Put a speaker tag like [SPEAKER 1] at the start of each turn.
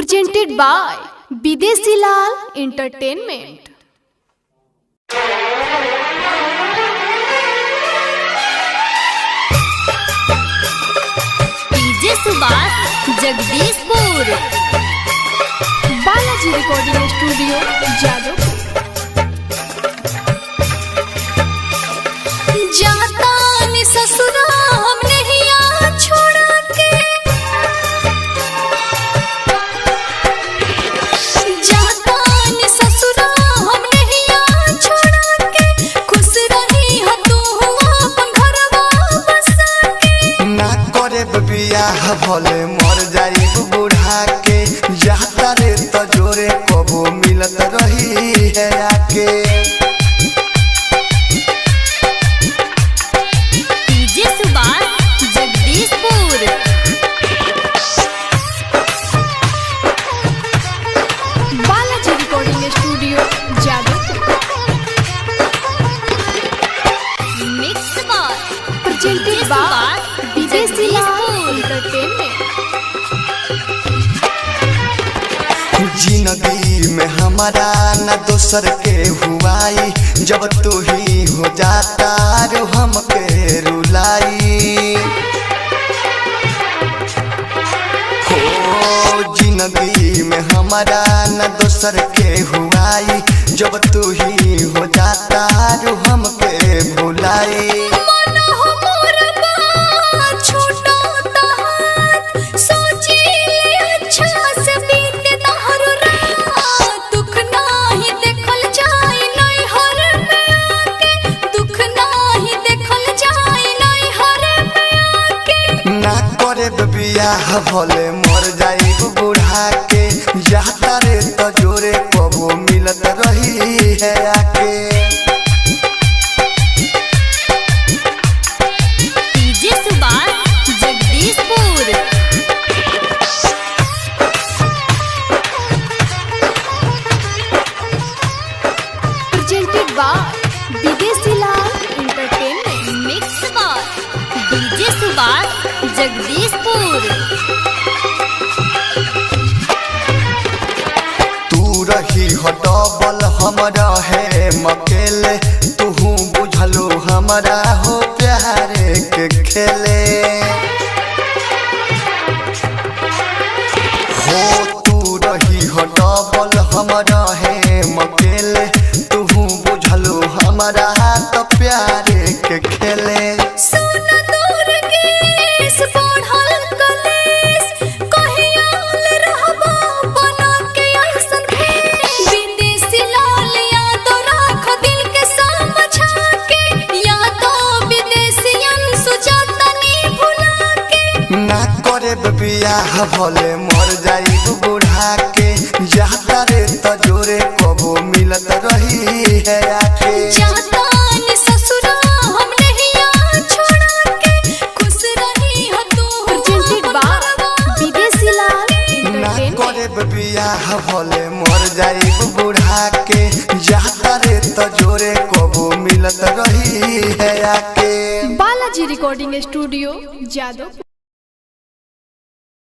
[SPEAKER 1] presented by Bidesi Lal Entertainment.
[SPEAKER 2] DJ Subhash Jagdishpur
[SPEAKER 1] Balaji recording studio Jadav.
[SPEAKER 2] जाता ने ससुरा हम नहीं आ छोड़ा के, जाता ने ससुरा हम नहीं आ छोड़ा के, खुश रही हो तू अपन घरवा बसा के।
[SPEAKER 3] ना करे बियाह भले मर जाई बूढ़ा के, जाता रे तो जोरे कबो मिलत रही है आके।
[SPEAKER 2] DJ Subhash Jagdishpur
[SPEAKER 1] Balaji recording studio Jadav.
[SPEAKER 2] Mix बार
[SPEAKER 1] presented by Bidesi Lal Entertainment.
[SPEAKER 3] जिंदगी में हमारा न दोसर के हुआई, जब तू ही हो जाता रो हमके रुलाई। हो जिंदगी में हमारा न दोसर के हुआई, जब तू ही हो जाता रो हमके भुलाई। बियाह भले मर जाई बूढ़ा के, जाता रे तो जोरे कबो मिलत रही है आके।
[SPEAKER 2] DJ Subhash Jagdishpur
[SPEAKER 1] presented by Bidesi Lal Entertainment.
[SPEAKER 2] Mix bar DJ Subhash Jagdishpur.
[SPEAKER 3] तू रही हो डबल हमरा है मकेले, तू बुझलो हमरा हो प्यारे के खेले। हो तू रही हो डबल हमरा है मकेले, तू बुझलो हमरा तो प्यारे के खेले। ना करे बियाह भले मर जाई बूढ़ा के, जाता रे तो जोरे कबो मिलत रही है आके।
[SPEAKER 2] जाता ने ससुरा हम नहीं आ छोड़ा के, खुश रही हो तू
[SPEAKER 1] presented by Bidesi Lal
[SPEAKER 3] ना
[SPEAKER 1] Entertainment.
[SPEAKER 3] करे बियाह भले मर जाई बूढ़ा के, जाता रे तो जोरे कबो मिलत रही है आके।
[SPEAKER 1] Balaji recording studio Jadav.